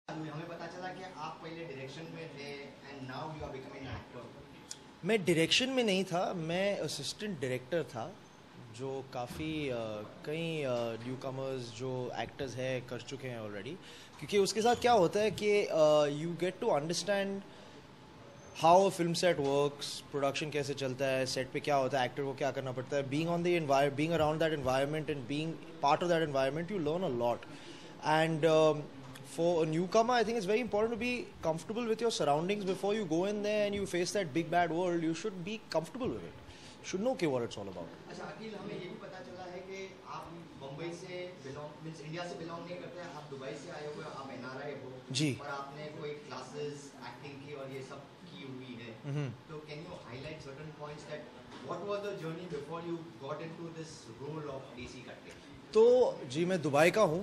हमें पता चला कि आप पहले डायरेक्शन में थे and now you are becoming an actor. मैं डायरेक्शन में नहीं था, मैं असिस्टेंट डायरेक्टर था। जो काफ़ी कई न्यू कमर्स जो एक्टर्स हैं कर चुके हैं ऑलरेडी। क्योंकि उसके साथ क्या होता है कि you get to understand how film set works, production कैसे चलता है, सेट पे क्या होता है, एक्टर को क्या करना पड़ता है, being on the being around that environment and being part of that environment, you learn a lot. And for a newcomer, I think it's very important to be comfortable with your surroundings before you go in there and you face that big bad world. You should be comfortable with it. You should know what it's all about. अच्छा अखिल, हमें ये भी पता चला है कि आप मुंबई से बिलोंग मींस इंडिया से बिलोंग नहीं करते हैं, आप दुबई से आए हुए, आप एनआरआई हो जी. और आपने कोई क्लासेस एक्टिंग की और ये सब की हुई है। तो can you highlight certain points that what was the journey before you got into this role of Desi Kattey? तो जी, मैं दुबई का हूँ.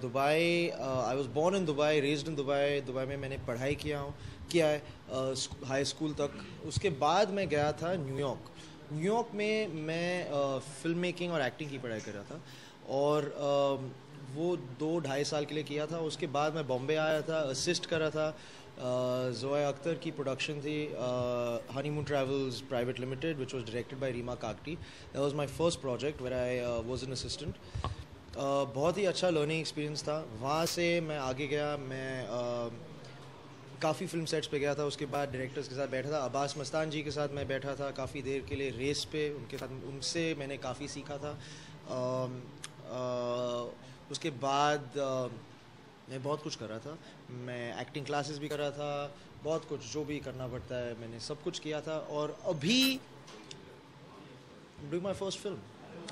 Dubai, I was born in Dubai, raised in Dubai. Dubai में मैंने पढ़ाई किया है हाई स्कूल तक. उसके बाद मैं गया था न्यूयॉर्क. न्यूयॉर्क में मैं फिल्म मेकिंग और एक्टिंग की पढ़ाई कर रहा था और वो 2-2.5 साल के लिए किया था. उसके बाद मैं बॉम्बे आया था, असिस्ट कर रहा था. ज़ोया अख्तर की प्रोडक्शन थी, honeymoon travels private limited, which was directed by Reema Kagti. That was my first project where I was an assistant. बहुत ही अच्छा लर्निंग एक्सपीरियंस था. वहाँ से मैं आगे गया, मैं काफ़ी फिल्म सेट्स पे गया था. उसके बाद डायरेक्टर्स के साथ बैठा था. अब्बास मस्तान जी के साथ मैं बैठा था काफ़ी देर के लिए रेस पे. उनके साथ, उनसे मैंने काफ़ी सीखा था. उसके बाद मैं बहुत कुछ कर रहा था. मैं एक्टिंग क्लासेस भी कर रहा था, बहुत कुछ जो भी करना पड़ता है मैंने सब कुछ किया था. और अभी doing my first film,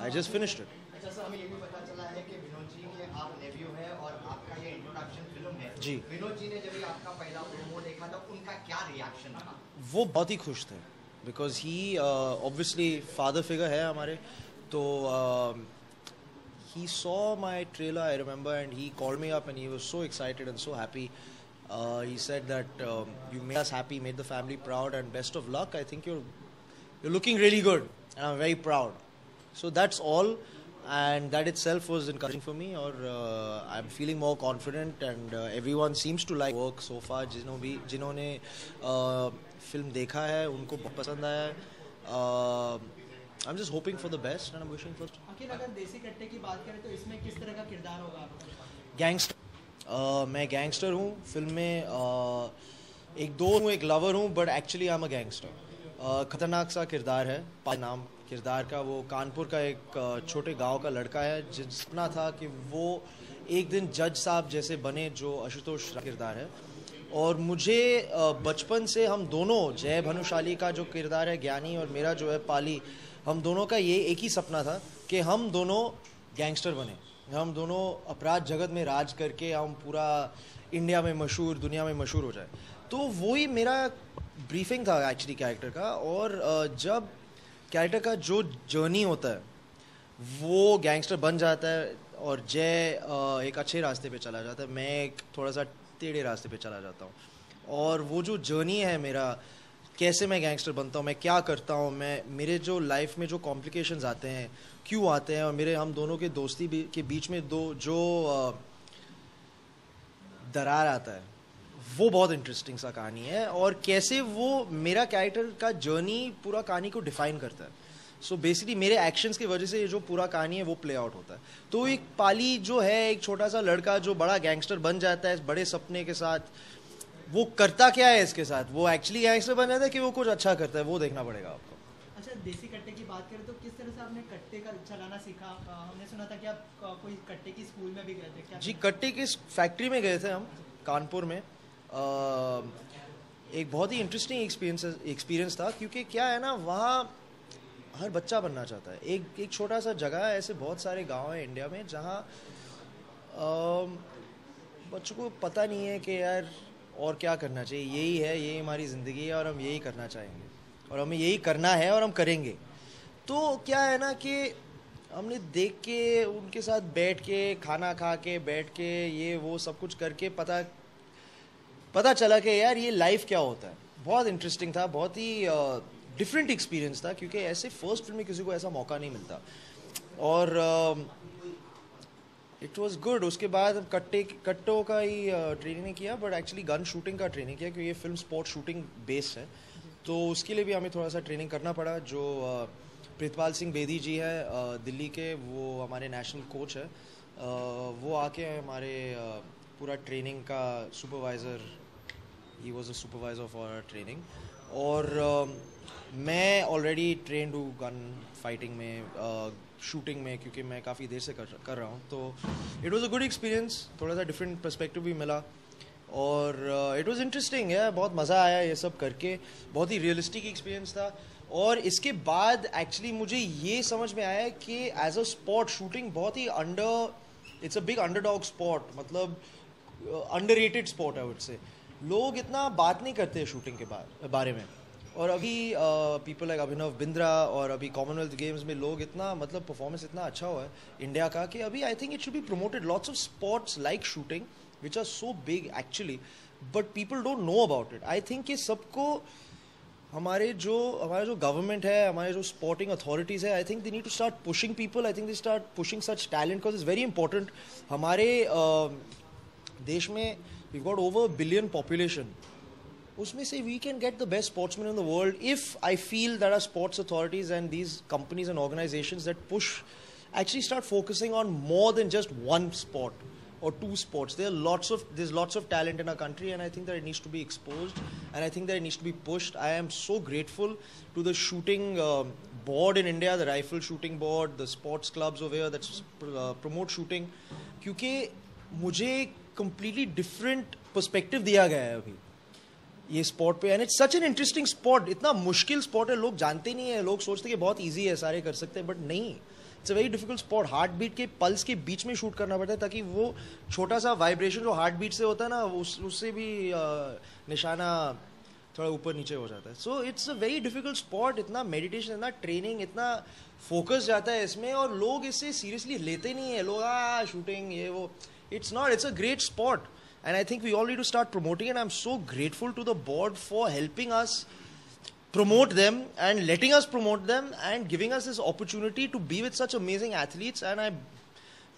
I just finished it. अच्छा सर, हमें ये भी पता चला है कि विनोद जी के आप नेव्यू है और आपका ये इंट्रोडक्शन फिल्म है जी. विनोद जी ने जब ये आपका पहला प्रोमो देखा तो उनका क्या रिएक्शन था? वो बहुत ही खुश थे because he obviously father figure है हमारे. तो he saw my trailer, I remember, and he called me up and he was so excited and so happy. He said that you made us happy, made the family proud, and best of luck. I think you're looking really good, and I'm very proud. So that's all, and that itself was encouraging for me. Or I'm feeling more confident, and everyone seems to like work so far. जिन्होंने film देखा है उनको बहुत पसंद आया है. I'm just hoping for the best and I'm wishing for. अखिल, अगर देसी कट्टे की बात करें तो इसमें किस तरह का किरदार होगा आपका? गैंगस्टर. मैं गैंगस्टर हूँ फिल्म में. एक दोस्त हूँ, एक लवर हूँ, but actually I am a gangster. खतरनाक सा किरदार है. नाम किरदार का, वो कानपुर का एक छोटे गांव का लड़का है जिसना था कि वो एक दिन जज साहब जैसे बने, जो आशुतोष किरदार है. और मुझे बचपन से, हम दोनों, जय भानुशाली का जो किरदार है ज्ञानी और मेरा जो है पाली, हम दोनों का ये एक ही सपना था कि हम दोनों गैंगस्टर बने. हम दोनों अपराध जगत में राज करके हम पूरा इंडिया में मशहूर, दुनिया में मशहूर हो जाए. तो वही मेरा ब्रीफिंग था एक्चुअली कैरेक्टर का. और जब कैरेक्टर का जो जर्नी होता है वो गैंगस्टर बन जाता है और जय एक अच्छे रास्ते पे चला जाता है, मैं एक थोड़ा सा टेढ़े रास्ते पे चला जाता हूँ. और वो जो जर्नी है मेरा, कैसे मैं गैंगस्टर बनता हूँ, मैं क्या करता हूँ, मेरे जो लाइफ में जो कॉम्प्लिकेशंस आते हैं, क्यों आते हैं, और मेरे हम दोनों के दोस्ती के बीच में जो दरार आता है, वो बहुत इंटरेस्टिंग सा कहानी है. और कैसे वो मेरा कैरेक्टर का जर्नी पूरा कहानी को डिफाइन करता है. सो बेसिकली मेरे एक्शंस की वजह से ये जो पूरा कहानी है वो प्ले आउट होता है. तो एक पाली जो है, एक छोटा सा लड़का जो बड़ा गैंगस्टर बन जाता है बड़े सपने के साथ, वो करता क्या है इसके साथ, वो एक्चुअली गैंगस्टर बन जाता है कि वो कुछ अच्छा करता है, वो देखना पड़ेगा आपको. अच्छा, देसी कट्टे की बात करें तो किस तरह से आपने कट्टे का चलाना सीखा? हमने सुना था कि आप कोई कट्टे की स्कूल में भी गए थे क्या? जी, कट्टे की फैक्ट्री में गए थे हम कानपुर में. एक बहुत ही इंटरेस्टिंग एक्सपीरियंस था. क्योंकि क्या है ना, वहाँ हर बच्चा बनना चाहता है. एक छोटा सा जगह है, ऐसे बहुत सारे गांव हैं इंडिया में जहाँ बच्चों को पता नहीं है कि यार और क्या करना चाहिए. यही है, यही हमारी ज़िंदगी है और हम यही करना चाहेंगे और हमें यही करना है और हम करेंगे. तो क्या है ना कि हमने देख के, उनके साथ बैठ के, खाना खा के, बैठ के, ये वो सब कुछ करके पता चला कि यार ये लाइफ क्या होता है. बहुत इंटरेस्टिंग था, बहुत ही डिफरेंट एक्सपीरियंस था. क्योंकि ऐसे फर्स्ट फिल्म में किसी को ऐसा मौका नहीं मिलता. और इट वॉज गुड. उसके बाद कट्टों का ही ट्रेनिंग नहीं किया, बट एक्चुअली गन शूटिंग का ट्रेनिंग किया, क्योंकि ये फिल्म स्पोर्ट शूटिंग बेस्ड है. तो उसके लिए भी हमें थोड़ा सा ट्रेनिंग करना पड़ा. जो प्रितपाल सिंह बेदी जी है दिल्ली के, वो हमारे नेशनल कोच है. वो आके हमारे पूरा ट्रेनिंग का supervisor, he was a supervisor for training. और मैं ऑलरेडी ट्रेंड हूँ गन फाइटिंग में, शूटिंग में, क्योंकि मैं काफ़ी देर से कर रहा हूँ. तो it was a good experience. थोड़ा सा डिफरेंट पर्सपेक्टिव भी मिला और इट वाज इंटरेस्टिंग है. बहुत मज़ा आया ये सब करके. बहुत ही रियलिस्टिक एक्सपीरियंस था. और इसके बाद एक्चुअली मुझे ये समझ में आया कि एज अ स्पोर्ट शूटिंग बहुत ही it's a big underdog sport. मतलब अंडररेटेड स्पोर्ट है. उससे लोग इतना बात नहीं करते शूटिंग के बारे में. और अभी पीपल लाइक अभिनव बिंद्रा और अभी कॉमनवेल्थ गेम्स में लोग इतना, मतलब परफॉर्मेंस इतना अच्छा हुआ है इंडिया का, कि अभी I think it should be promoted. Lots of sports like shooting which are so big actually, but people don't know about it. I think कि सबको हमारे जो गवर्नमेंट है, हमारे जो स्पोर्टिंग अथॉरिटीज़ है, I think they need to start pushing people. I think they start pushing such talent, because it's very important. हमारे देश में we got over billion population. उसमें से we can get the best sportsman in the world if I feel that our sports authorities and these companies and organisations that push actually start focusing on more than just one sport or two sports. There's lots of talent in our country, and I think that it needs to be exposed, and I think that it needs to be pushed. I am so grateful to the shooting board in India, the rifle shooting board, the sports clubs over here that promote shooting, क्योंकि मुझे completely different perspective दिया गया है अभी ये sport पे. And it's such an interesting sport. इतना मुश्किल स्पोर्ट है, लोग जानते नहीं है. लोग सोचते हैं कि बहुत ईजी है, सारे कर सकते हैं, बट नहीं. It's a very difficult sport. Heart beat के पल्स के बीच में शूट करना पड़ता है, ताकि वो छोटा सा वाइब्रेशन जो हार्ट बीट से होता है ना, उससे भी निशाना थोड़ा ऊपर नीचे हो जाता है. So it's a very difficult sport. इतना मेडिटेशन, इतना ट्रेनिंग, इतना फोकस जाता है इसमें, और लोग इससे सीरियसली लेते नहीं है. लोग शूटिंग ये वो. It's not. It's a great sport. And I think we all need to start promoting it. I'm so grateful to the board for helping us promote them and letting us promote them and giving us this opportunity to be with such amazing athletes. And I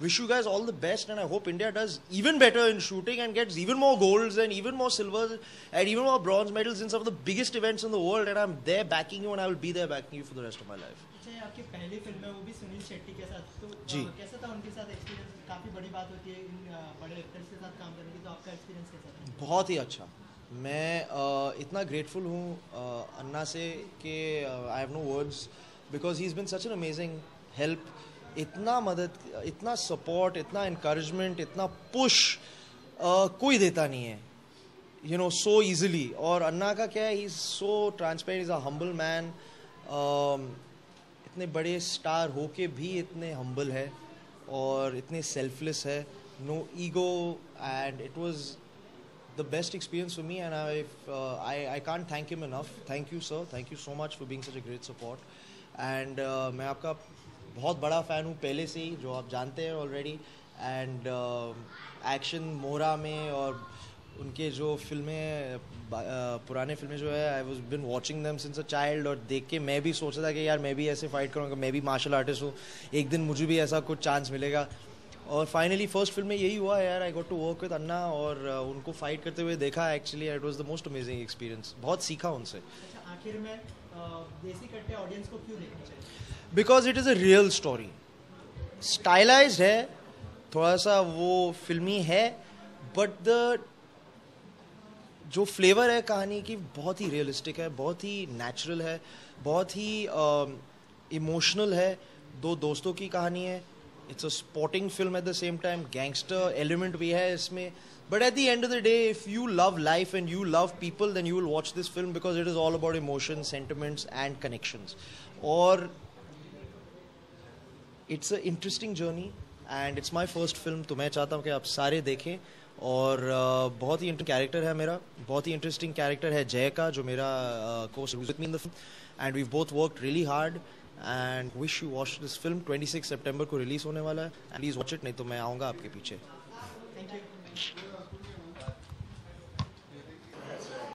wish you guys all the best, and I hope India does even better in shooting and gets even more golds and even more silvers and even more bronze medals in some of the biggest events in the world. And I'm there backing you, and I will be there backing you for the rest of my life. आपकी पहली film है वो भी सुनील शेट्टी के साथ, तो जी. कैसा था उनके साथ एक्सपीरियंस? काफ़ी बड़ी बात होती है इन बड़े एक्टर्स के साथ काम करने की, तो आपका एक्सपीरियंस कैसा था? बहुत ही अच्छा. मैं इतना ग्रेटफुल हूँ अन्ना से कि I have no words, because he is been such an amazing help. इतना मदद, इतना सपोर्ट, इतना इनकरेजमेंट, इतना पुश कोई देता नहीं है, यू नो, सो ईजिली. और अन्ना का क्या है, he is so transparent, is a humble man. इतने बड़े स्टार होके भी इतने हम्बल है और इतने सेल्फलेस है, no ego, and it was the best experience for me. And I can't thank him enough. Thank you sir, thank you so much for being such a great support. And मैं आपका बहुत बड़ा fan हूँ पहले से ही, जो आप जानते हैं ऑलरेडी. एंड एक्शन मोरा में और उनके जो फिल्में, पुराने फिल्में जो है, I was been watching them since a child. और देख के मैं भी सोचा था कि यार मैं भी ऐसे फाइट करूँगा, मैं भी मार्शल आर्टिस्ट हूँ, एक दिन मुझे भी ऐसा कुछ चांस मिलेगा. और फाइनली फर्स्ट फिल्म में यही हुआ यार. I got to work with Anna और उनको फाइट करते हुए देखा. Actually it was the most amazing experience. बहुत सीखा उनसे. अच्छा, आखिर में देसी कट्टे ऑडियंस को क्यों देखना चाहिए? Because it is a real story. Stylised है, थोड़ा सा वो फिल्मी है, बट द जो फ्लेवर है कहानी की बहुत ही रियलिस्टिक है, बहुत ही नेचुरल है, बहुत ही इमोशनल है. दो दोस्तों की कहानी है. It's a sporting film at the same time. Gangster element भी है इसमें. But at the end of the day, if you love life and you love people, then you will watch this film, because it is all about emotion, sentiments and connections. और it's a interesting journey and it's my first film. तो मैं चाहता हूँ कि आप सारे देखें. और बहुत ही इंटरेस्टिंग कैरेक्टर है मेरा. बहुत ही इंटरेस्टिंग कैरेक्टर है जय का, जो मेरा co-star with me in the film. And we both worked really hard. And wish you watch this film. 26 सितंबर को रिलीज होने वाला है. एंड प्लीज वॉच इट, नहीं तो मैं आऊँगा आपके पीछे. Thank you.